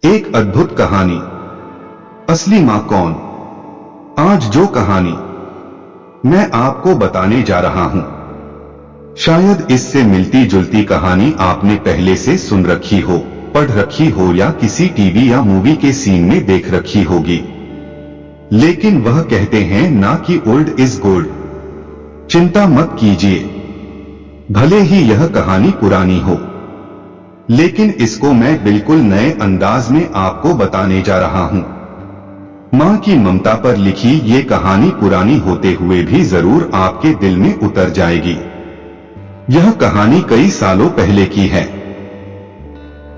एक अद्भुत कहानी। असली मां कौन? आज जो कहानी मैं आपको बताने जा रहा हूं, शायद इससे मिलती जुलती कहानी आपने पहले से सुन रखी हो, पढ़ रखी हो या किसी टीवी या मूवी के सीन में देख रखी होगी। लेकिन वह कहते हैं ना कि ओल्ड इज गोल्ड। चिंता मत कीजिए, भले ही यह कहानी पुरानी हो, लेकिन इसको मैं बिल्कुल नए अंदाज में आपको बताने जा रहा हूं। मां की ममता पर लिखी ये कहानी पुरानी होते हुए भी जरूर आपके दिल में उतर जाएगी। यह कहानी कई सालों पहले की है।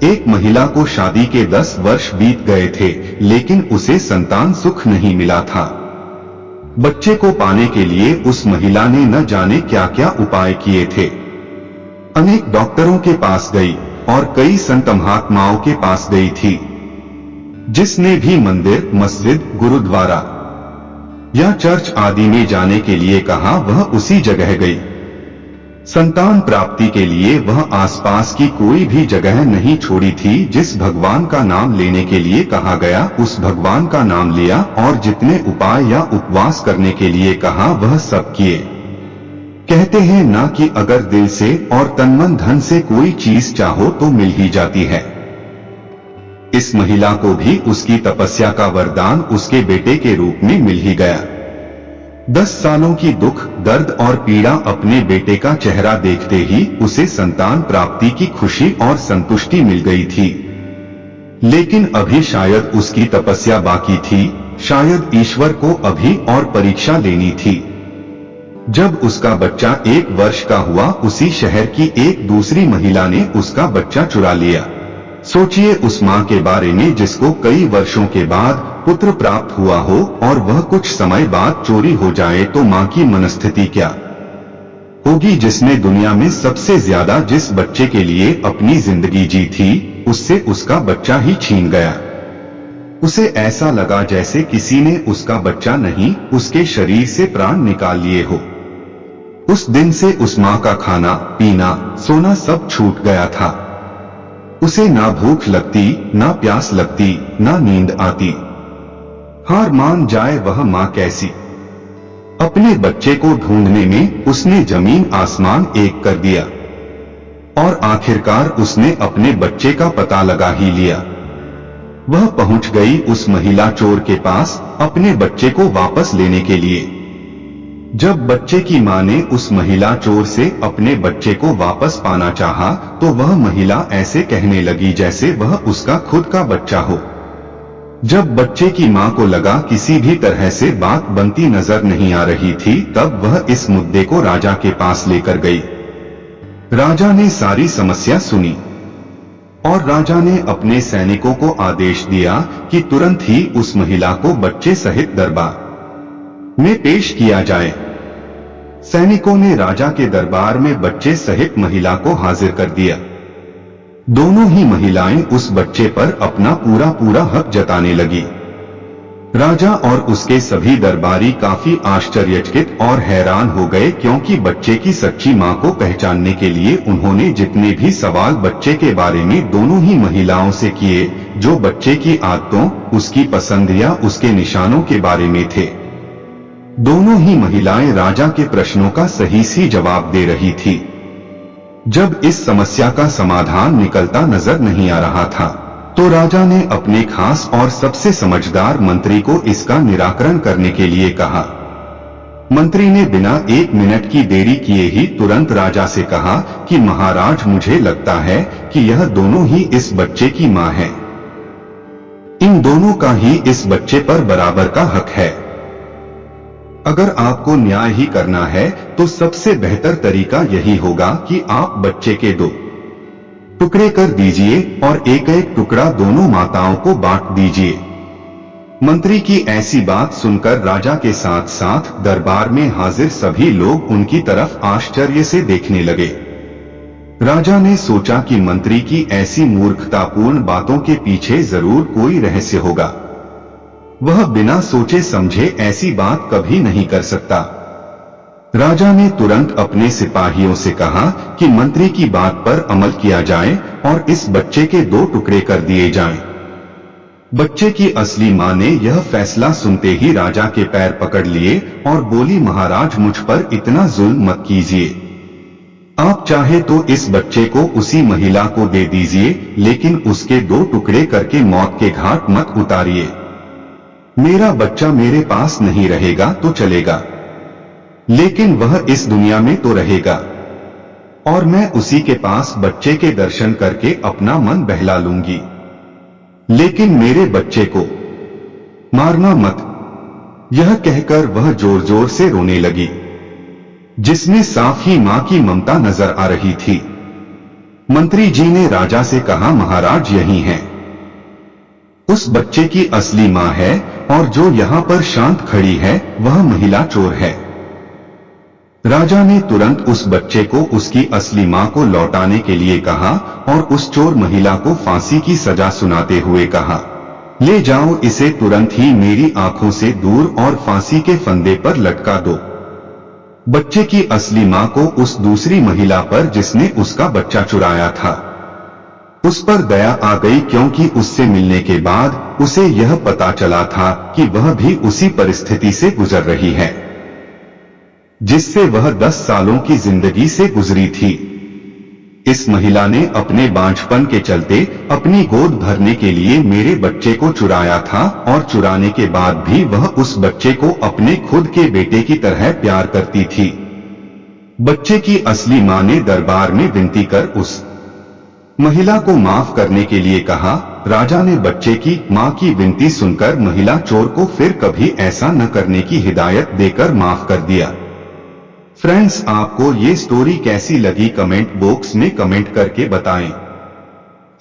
एक महिला को शादी के 10 वर्ष बीत गए थे, लेकिन उसे संतान सुख नहीं मिला था। बच्चे को पाने के लिए उस महिला ने न जाने क्या क्या उपाय किए थे। अनेक डॉक्टरों के पास गई और कई संत महात्माओं के पास गई थी। जिसने भी मंदिर, मस्जिद, गुरुद्वारा या चर्च आदि में जाने के लिए कहा, वह उसी जगह गई। संतान प्राप्ति के लिए वह आसपास की कोई भी जगह नहीं छोड़ी थी। जिस भगवान का नाम लेने के लिए कहा गया, उस भगवान का नाम लिया और जितने उपाय या उपवास करने के लिए कहा, वह सब किए। कहते हैं ना कि अगर दिल से और तन मन धन से कोई चीज चाहो तो मिल ही जाती है। इस महिला को भी उसकी तपस्या का वरदान उसके बेटे के रूप में मिल ही गया। 10 सालों की दुख, दर्द और पीड़ा अपने बेटे का चेहरा देखते ही उसे संतान प्राप्ति की खुशी और संतुष्टि मिल गई थी। लेकिन अभी शायद उसकी तपस्या बाकी थी, शायद ईश्वर को अभी और परीक्षा लेनी थी। जब उसका बच्चा 1 वर्ष का हुआ, उसी शहर की एक दूसरी महिला ने उसका बच्चा चुरा लिया। सोचिए उस मां के बारे में जिसको कई वर्षों के बाद पुत्र प्राप्त हुआ हो और वह कुछ समय बाद चोरी हो जाए तो मां की मनस्थिति क्या होगी। जिसने दुनिया में सबसे ज्यादा जिस बच्चे के लिए अपनी जिंदगी जी थी, उससे उसका बच्चा ही छीन गया। उसे ऐसा लगा जैसे किसी ने उसका बच्चा नहीं, उसके शरीर से प्राण निकाल लिए हो। उस दिन से उस मां का खाना, पीना, सोना सब छूट गया था। उसे ना भूख लगती, ना प्यास लगती, ना नींद आती। हार मान जाए वह मां कैसी। अपने बच्चे को ढूंढने में उसने जमीन आसमान एक कर दिया और आखिरकार उसने अपने बच्चे का पता लगा ही लिया। वह पहुंच गई उस महिला चोर के पास अपने बच्चे को वापस लेने के लिए। जब बच्चे की मां ने उस महिला चोर से अपने बच्चे को वापस पाना चाहा, तो वह महिला ऐसे कहने लगी जैसे वह उसका खुद का बच्चा हो। जब बच्चे की मां को लगा किसी भी तरह से बात बनती नजर नहीं आ रही थी, तब वह इस मुद्दे को राजा के पास लेकर गई। राजा ने सारी समस्या सुनी और राजा ने अपने सैनिकों को आदेश दिया कि तुरंत ही उस महिला को बच्चे सहित दरबार में पेश किया जाए। सैनिकों ने राजा के दरबार में बच्चे सहित महिला को हाजिर कर दिया। दोनों ही महिलाएं उस बच्चे पर अपना पूरा हक जताने लगी। राजा और उसके सभी दरबारी काफी आश्चर्यचकित और हैरान हो गए, क्योंकि बच्चे की सच्ची मां को पहचानने के लिए उन्होंने जितने भी सवाल बच्चे के बारे में दोनों ही महिलाओं से किए, जो बच्चे की आदतों, उसकी पसंद या उसके निशानों के बारे में थे, दोनों ही महिलाएं राजा के प्रश्नों का सही जवाब दे रही थी। जब इस समस्या का समाधान निकलता नजर नहीं आ रहा था, तो राजा ने अपने खास और सबसे समझदार मंत्री को इसका निराकरण करने के लिए कहा। मंत्री ने बिना 1 मिनट की देरी किए ही तुरंत राजा से कहा कि महाराज, मुझे लगता है कि यह दोनों ही इस बच्चे की मां है। इन दोनों का ही इस बच्चे पर बराबर का हक है। अगर आपको न्याय ही करना है तो सबसे बेहतर तरीका यही होगा कि आप बच्चे के 2 टुकड़े कर दीजिए और एक टुकड़ा दोनों माताओं को बांट दीजिए। मंत्री की ऐसी बात सुनकर राजा के साथ साथ दरबार में हाजिर सभी लोग उनकी तरफ आश्चर्य से देखने लगे। राजा ने सोचा कि मंत्री की ऐसी मूर्खतापूर्ण बातों के पीछे जरूर कोई रहस्य होगा। वह बिना सोचे समझे ऐसी बात कभी नहीं कर सकता। राजा ने तुरंत अपने सिपाहियों से कहा कि मंत्री की बात पर अमल किया जाए और इस बच्चे के 2 टुकड़े कर दिए जाएं। बच्चे की असली मां ने यह फैसला सुनते ही राजा के पैर पकड़ लिए और बोली, महाराज मुझ पर इतना जुल्म मत कीजिए। आप चाहे तो इस बच्चे को उसी महिला को दे दीजिए, लेकिन उसके 2 टुकड़े करके मौत के घाट मत उतारिए। मेरा बच्चा मेरे पास नहीं रहेगा तो चलेगा, लेकिन वह इस दुनिया में तो रहेगा, और मैं उसी के पास बच्चे के दर्शन करके अपना मन बहला लूंगी। लेकिन मेरे बच्चे को मारना मत। यह कहकर वह जोर जोर से रोने लगी, जिसमें साफ ही मां की ममता नजर आ रही थी। मंत्री जी ने राजा से कहा, महाराज यही हैं। उस बच्चे की असली मां है, और जो यहां पर शांत खड़ी है वह महिला चोर है। राजा ने तुरंत उस बच्चे को उसकी असली मां को लौटाने के लिए कहा और उस चोर महिला को फांसी की सजा सुनाते हुए कहा, ले जाओ इसे तुरंत ही मेरी आंखों से दूर और फांसी के फंदे पर लटका दो। बच्चे की असली मां को उस दूसरी महिला पर जिसने उसका बच्चा चुराया था, उस पर दया आ गई, क्योंकि उससे मिलने के बाद उसे यह पता चला था कि वह भी उसी परिस्थिति से गुजर रही है जिससे वह 10 सालों की जिंदगी से गुजरी थी। इस महिला ने अपने बांझपन के चलते अपनी गोद भरने के लिए मेरे बच्चे को चुराया था, और चुराने के बाद भी वह उस बच्चे को अपने खुद के बेटे की तरह प्यार करती थी। बच्चे की असली मां ने दरबार में विनती कर उस महिला को माफ करने के लिए कहा। राजा ने बच्चे की मां की विनती सुनकर महिला चोर को फिर कभी ऐसा न करने की हिदायत देकर माफ कर दिया। फ्रेंड्स, आपको ये स्टोरी कैसी लगी कमेंट बॉक्स में कमेंट करके बताएं।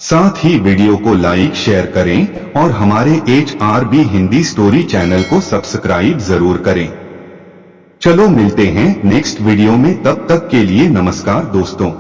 साथ ही वीडियो को लाइक शेयर करें और हमारे HRB हिंदी स्टोरी चैनल को सब्सक्राइब जरूर करें। चलो मिलते हैं नेक्स्ट वीडियो में, तब तक के लिए नमस्कार दोस्तों।